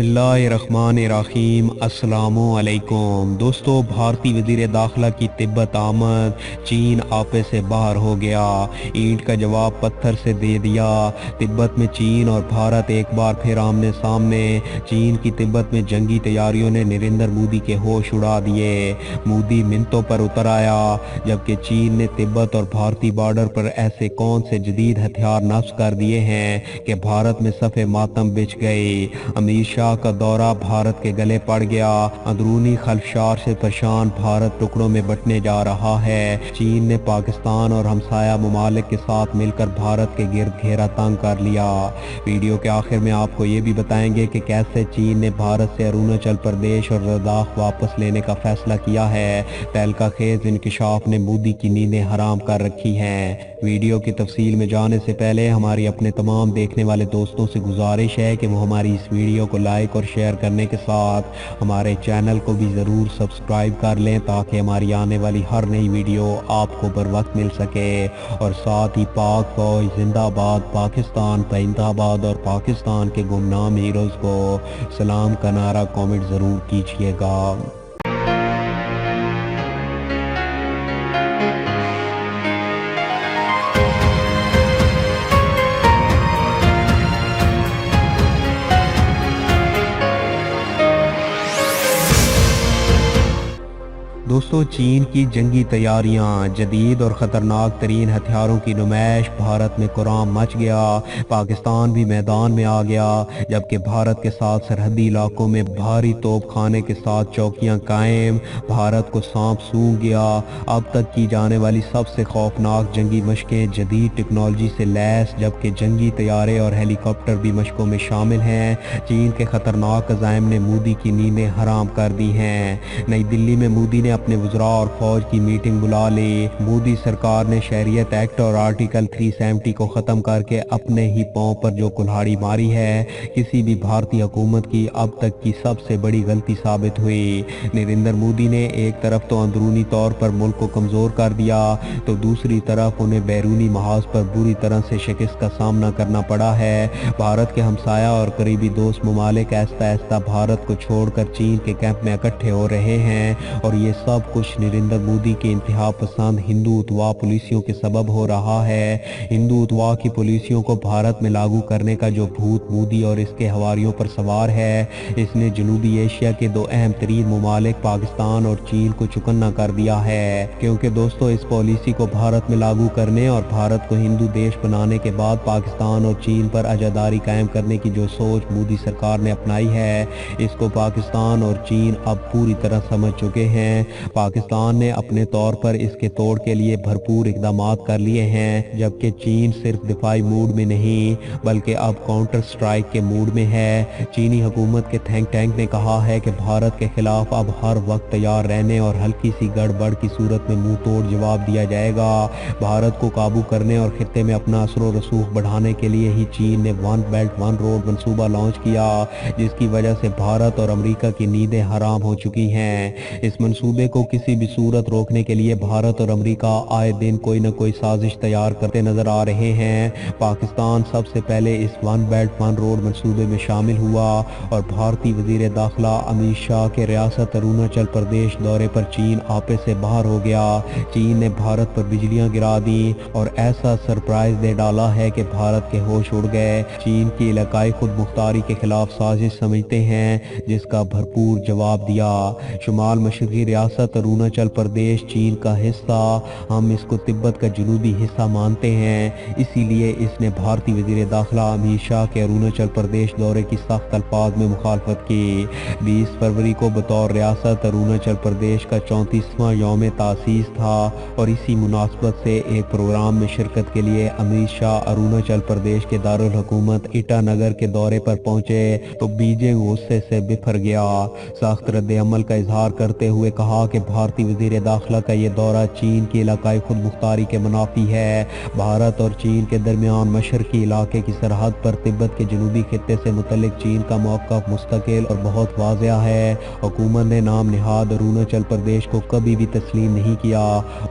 बिस्मिल्लाहिर्रहमानिर्रहीम। अस्सलामु अलैकुम दोस्तों, भारतीय वज़ीर दाखिला की तिब्बत आमद, चीन आपे से बाहर हो गया, ईंट का जवाब पत्थर से दे दिया। तिब्बत में चीन और भारत एक बार फिर आमने सामने। चीन की तिब्बत में जंगी तैयारियों ने नरेंद्र मोदी के होश उड़ा दिए। मोदी मिनटों पर उतर आया, जबकि चीन ने तिब्बत और भारतीय बॉर्डर पर ऐसे कौन से जदीद हथियार नस्ब कर दिए हैं कि भारत में सफ़े मातम बिछ गए। अमीर शाह का दौरा भारत के गले पड़ गया। अंदरूनी खलफशार से परेशान भारत टुकड़ों में बंटने जा रहा है। चीन ने पाकिस्तान और हमसाया ममालिक के साथ मिलकर भारत के गिर्द घेरा तंग कर लिया। वीडियो के आखिर में आपको ये भी बताएंगे कि कैसे चीन ने भारत से अरुणाचल प्रदेश और लद्दाख वापस लेने का फैसला किया है। तहलका खेज इंकशाफ ने मोदी की नींदें हराम कर रखी हैं। वीडियो की तफसील में जाने से पहले हमारी अपने तमाम देखने वाले दोस्तों से गुजारिश है कि वो हमारी इस वीडियो को लाइक और शेयर करने के साथ हमारे चैनल को भी ज़रूर सब्सक्राइब कर लें, ताकि हमारी आने वाली हर नई वीडियो आपको बर वक्त मिल सके। और साथ ही पाक फौज जिंदाबाद, पाकिस्तान जिंदाबाद और पाकिस्तान के गुमनाम हीरोज़ को सलाम का नारा कमेंट ज़रूर कीजिएगा। दोस्तों, चीन की जंगी तैयारियां, जदीद और ख़तरनाक तरीन हथियारों की नुमाइश, भारत में कुराम मच गया। पाकिस्तान भी मैदान में आ गया, जबकि भारत के साथ सरहदी इलाकों में भारी तोप खाने के साथ चौकियां कायम। भारत को सांप सूंघ गया। अब तक की जाने वाली सबसे खौफनाक जंगी मशकें जदीद टेक्नोलॉजी से लैस, जबकि जंगी तैयारे और हेलीकॉप्टर भी मशकों में शामिल हैं। चीन के ख़तरनाक अज़ाइम ने मोदी की नींदें हराम कर दी हैं। नई दिल्ली में मोदी ने अपने वज़रा और फौज की मीटिंग बुला ली। मोदी सरकार ने शहरियत एक्ट और आर्टिकल 370 को ख़त्म करके अपने ही पांव पर जो कुल्हाड़ी मारी है, किसी भी भारतीय हुकूमत की अब तक की सबसे बड़ी गलती साबित हुई। नरेंद्र मोदी ने एक तरफ तो अंदरूनी तौर पर मुल्क को कमज़ोर कर दिया, तो दूसरी तरफ उन्हें बैरूनी महाज पर बुरी तरह से शिकस्त का सामना करना पड़ा है। भारत के हमसाया और करीबी दोस्त ममालिक आहिस्ता आहिस्ता भारत को छोड़कर चीन के कैंप में इकट्ठे हो रहे हैं, और ये सब कुछ नरेंद्र मोदी के इंतहा पसंद हिंदूत्वा पॉलिसियों के सबब हो रहा है। हिंदूत्वा की पॉलिसियों को भारत में लागू करने का जो भूत मोदी और इसके हवारियों पर सवार है, इसने जनूबी एशिया के दो अहम तरीन ममालिक पाकिस्तान और चीन को चुकन्ना कर दिया है। क्योंकि दोस्तों, इस पॉलिसी को भारत में लागू करने और भारत को हिंदू देश बनाने के बाद पाकिस्तान और चीन पर आज़ादारी कायम करने की जो सोच मोदी सरकार ने अपनाई है, इसको पाकिस्तान और चीन अब पूरी तरह समझ चुके हैं। पाकिस्तान ने अपने तौर पर इसके तोड़ के लिए भरपूर इकदाम कर लिए हैं, जबकि चीन सिर्फ दिफाई मूड में नहीं बल्कि अब काउंटर स्ट्राइक के मूड में है। चीनी हुकूमत के थिंक टैंक ने कहा है कि भारत के खिलाफ अब हर वक्त तैयार रहने और हल्की सी गड़बड़ की सूरत में मुंह तोड़ जवाब दिया जाएगा। भारत को काबू करने और खित्ते में अपना असर व रसूख बढ़ाने के लिए ही चीन ने वन बेल्ट वन रोड मंसूबा लॉन्च किया, जिसकी वजह से भारत और अमेरिका की नींदें हराम हो चुकी हैं। इस मंसूबे को किसी भी सूरत रोकने के लिए भारत और अमेरिका आए दिन कोई न कोई साजिश तैयार करते नजर आ रहे हैं। पाकिस्तान सबसे पहले इस वन बेल्ट वन रोड मंसूबे में शामिल हुआ, और भारतीय वजीर दाखिला अमित शाह के रियासत अरुणाचल प्रदेश दौरे पर चीन आपे से बाहर हो गया। चीन ने भारत पर बिजलियां गिरा दी और ऐसा सरप्राइज दे डाला है कि भारत के होश उड़ गए। चीन की इलाकाई खुद मुख्तारी के खिलाफ साजिश समझते हैं, जिसका भरपूर जवाब दिया। शुमाल मशरकी रियासत अरुणाचल प्रदेश चीन का हिस्सा, हम इसको तिब्बत का जनूबी हिस्सा मानते हैं, इसीलिए इसने भारतीय वजीर दाखिला अमित शाह के अरुणाचल प्रदेश दौरे की सख्त अल्फाज में मुखालफत की। 20 फरवरी को बतौर रियासत अरुणाचल प्रदेश का 34वां यौम तासीस था, और इसी मुनासबत से एक प्रोग्राम में शिरकत के लिए अमित शाह अरुणाचल प्रदेश के दारुल हुकूमत ईटानगर के दौरे पर पहुंचे तो बीजिंग गुस्से से बिफर गया। सख्त रद्द अमल का इजहार करते हुए कहा کہ भारतीय वज़ीर दाखिला का ये दौरा चीन की इलाकाई खुद मुख्तारी के मुनाफी है। भारत और चीन के दरमियान मशरकी इलाके की सरहद पर तिब्बत के जनूबी खित्ते से मुतल्लिक चीन का मौक़िफ़ मुस्तकिल और बहुत वाज़ेह है। हुकूमत ने नाम निहाद अरुणाचल प्रदेश को कभी भी तस्लीम नहीं किया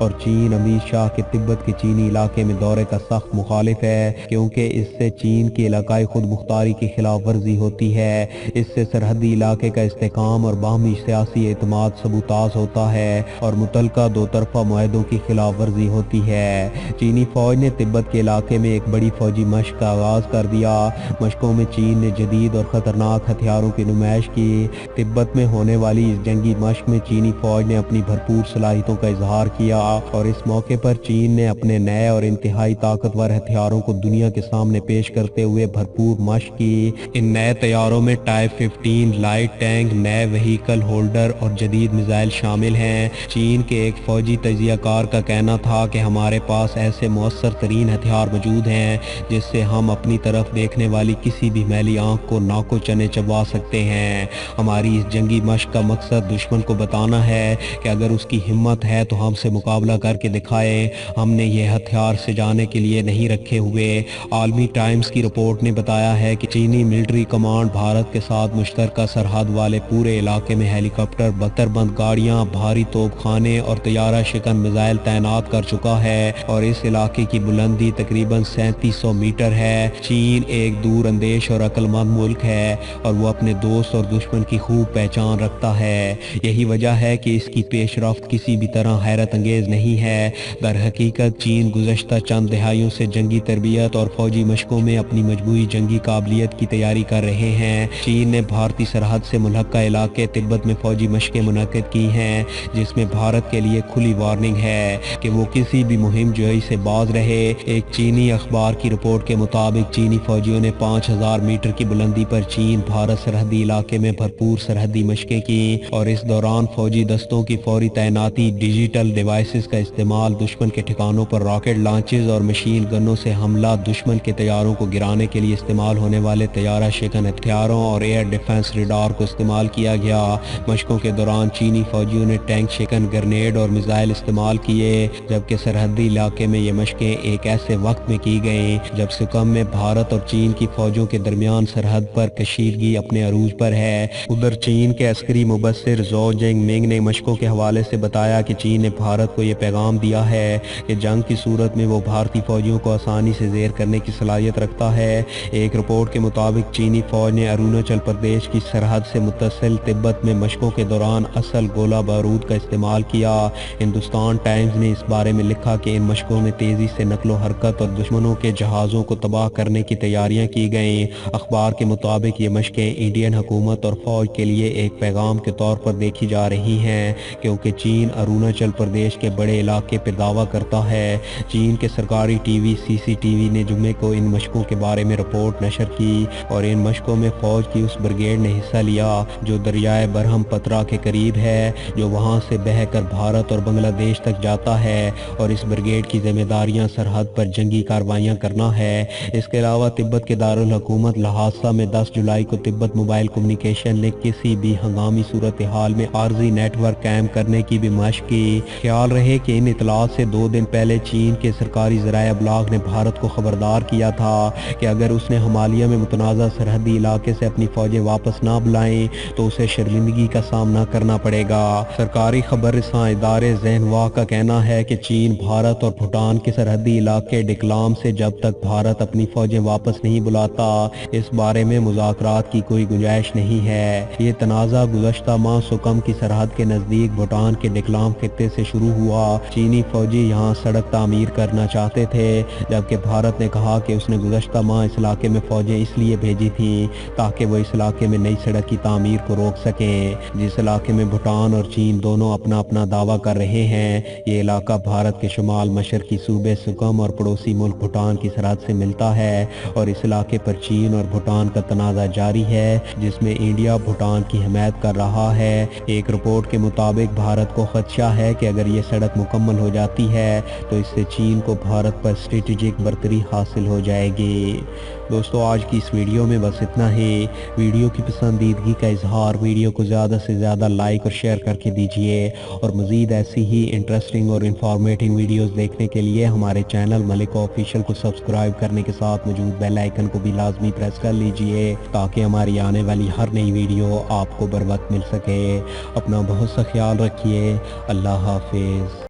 और चीन अमीर शाह के तिब्बत के चीनी इलाके में दौरे का सख्त मुखालिफ है, क्योंकि इससे चीन की इलाकाई खुद मुख्तारी की खिलाफ वर्जी होती है। इससे सरहदी इलाके का इस्तेकाम और बाहमी सियासी एतमाद सबूताज होता है और मुतलका दो तरफा मुआहदों की खिलाफ वर्जी होती है। चीनी फौज ने तिब्बत के इलाके में एक बड़ी फौजी मशक का आगाज कर दिया। मशकों में चीन ने जदीद और ख़तरनाक हथियारों की नुमाइश की। तिब्बत में होने वाली इस जंगी मशक में चीनी फौज ने अपनी भरपूर सलाहियतों का इजहार किया और इस मौके पर चीन ने अपने नए और इंतहाई ताकतवर हथियारों को दुनिया के सामने पेश करते हुए भरपूर मशक की। इन नए तैयारों में टाइप 15 लाइट टैंक, नए व्हीकल होल्डर और जदीद मिसाइल शामिल हैं। चीन के एक फौजी तजियाकार का कहना था कि हमारे पास ऐसे मौसर तरीन हथियार मौजूद हैं जिससे हम अपनी तरफ देखने वाली किसी भी मैली आंख को नाको चने चबा सकते हैं। हमारी इस जंगी मशक का मकसद दुश्मन को बताना है कि अगर उसकी हिम्मत है तो हमसे मुकाबला करके दिखाए। हमने ये हथियार से जाने के लिए नहीं रखे हुए। आलमी टाइम्स की रिपोर्ट ने बताया है कि चीनी मिलिट्री कमांड भारत के साथ मुश्तरका सरहद वाले पूरे इलाके में हेलीकॉप्टर, बख्तरबंद गाड़ियां, भारी तोपखाने और तैयारा शिकन मिसाइल तैनात कर चुका है और इस इलाके की बुलंदी तकरीबन 3700 मीटर है। चीन एक दूर अंदेश और अक्लमंद मुल्क है और वो अपने दोस्त और दुश्मन की खूब पहचान रखता है। यही वजह है कि इसकी पेशरफ्त किसी भी तरह हैरत अंगेज नहीं है। दर हकीकत चीन गुज़श्ता चंद दहाइयों से जंगी तरबियत और फौजी मशकों में अपनी मजबूरी जंगी काबिलियत की तैयारी कर रहे हैं। चीन ने भारतीय सरहद से मुल्हका इलाके तिब्बत में फौजी मशकें मुनक़िद की हैं, जिसमें भारत के लिए खुली वार्निंग है कि वो किसी भी मुहिम जोई से बाज रहे। एक चीनी अखबार की रिपोर्ट के मुताबिक चीनी फौजियों ने 5000 मीटर की बुलंदी पर चीन भारत सरहदी इलाके में भरपूर सरहदी मशकें की और इस दौरान फौजी दस्तों की फौरी तैनाती, डिजिटल डिवाइसेस का इस्तेमाल, दुश्मन के ठिकानों पर रॉकेट लॉन्चेस और मशीन गनों से हमला, दुश्मन के तैयारों को गिराने के लिए इस्तेमाल होने वाले तैयारा शिकन हथियारों और एयर डिफेंस रडार को इस्तेमाल किया गया। मशकों के दौरान चीनी फौजियों ने टैंक शिकन, ग्रेनेड और मिसाइल इस्तेमाल किए, जबकि सरहदी इलाके में ये मशकें एक ऐसे वक्त में की गई जब सुकम में भारत और चीन की फौजों के दरमियान सरहद पर कशीदगी अपने अरूज पर है। उधर चीन के अस्करी मुबस्सिर ज़ो जिंगमिंग ने मशकों के हवाले से बताया कि चीन ने भारत को ये पैगाम दिया है कि जंग की सूरत में वो भारतीय फौजियों को आसानी से ज़ेर करने की सलाहियत रखता है। एक रिपोर्ट के मुताबिक चीनी फौज ने अरुणाचल प्रदेश की सरहद से मुत्तसिल तिब्बत में मशकों के दौरान असल गोला बारूद का इस्तेमाल किया। हिंदुस्तान टाइम्स ने इस बारे में लिखा कि इन मशकों में तेज़ी से नकलो हरकत और दुश्मनों के जहाज़ों को तबाह करने की तैयारियां की गईं। अखबार के मुताबिक ये मशकें इंडियन हुकूमत और फौज के लिए एक पैगाम के तौर पर देखी जा रही हैं, क्योंकि चीन अरुणाचल प्रदेश के बड़े इलाके पर दावा करता है। चीन के सरकारी टीवी CCTV ने जुम्मे को इन मशकों के बारे में रिपोर्ट नशर की और इन मशकों में फौज की उस ब्रिगेड ने हिस्सा लिया जो दरियाए बरहम पत्रा के करीब है, जो वहां से बहकर भारत और बांग्लादेश तक जाता है और इस ब्रिगेड की जिम्मेदारियां सरहद पर जंगी कार्रवाइयां करना है। इसके अलावा तिब्बत के दारुल हुकूमत लहासा में 10 जुलाई को तिब्बत मोबाइल कम्युनिकेशन ने किसी भी हंगामी सूरत हाल में आर्जी नेटवर्क कायम करने की भी मशक की। ख्याल रहे कि इन इतलात से 2 दिन पहले चीन के सरकारी ज़राए अबलाग ने भारत को खबरदार किया था कि अगर उसने हिमालय में मुतनाज़ा सरहदी इलाके से अपनी फौजें वापस ना बुलाएं तो उसे शर्मिंदगी का सामना करना पड़ेगा। सरकारी खबर रसां इदारे ज़ेनवा का कहना है कि चीन भारत और भूटान के सरहदी इलाके डिकलाम से जब तक भारत अपनी फौजें वापस नहीं बुलाता, इस बारे में मुज़ाकरात की कोई गुंजाइश नहीं है। ये तनाज़ा गुज़श्ता माह सुकम की सरहद के नज़दीक भूटान के डिकलाम खित्ते से शुरू हुआ। चीनी फौजी यहाँ सड़क तामीर करना चाहते थे, जबकि भारत ने कहा कि उसने गुज़श्ता माह इस इलाके में फौजें इसलिए भेजी थी ताकि वो इस इलाके में नई सड़क की तामीर को रोक सकें, जिस इलाके में भूटान और चीन दोनों अपना अपना दावा कर रहे हैं। ये इलाका भारत के शुमाल मशरकी सूबे सुकम और पड़ोसी मुल्क भूटान की सरहद से मिलता है और इस इलाके पर चीन और भूटान का तनाज़ा जारी है, जिसमें इंडिया भूटान की हिमायत कर रहा है। एक रिपोर्ट के मुताबिक भारत को खदशा है कि अगर ये सड़क मुकम्मल हो जाती है तो इससे चीन को भारत पर स्ट्रेटेजिक बर्तरी हासिल हो जाएगी। दोस्तों, आज की इस वीडियो में बस इतना ही। वीडियो की पसंदीदगी का इजहार, वीडियो को ज़्यादा से ज़्यादा लाइक और शेयर करके کے دیجئے، اور مزید ایسی ہی انٹرسٹنگ اور انفارمیٹنگ ویڈیوز دیکھنے کے لیے ہمارے چینل ملک آفیشیل کو سبسکرائب کرنے کے ساتھ موجود بیل آئیکن کو بھی لازمی پریس کر لیجئے تاکہ ہماری آنے والی ہر نئی ویڈیو آپ کو بر وقت مل سکے۔ اپنا بہت سا خیال رکھیے۔ اللہ حافظ۔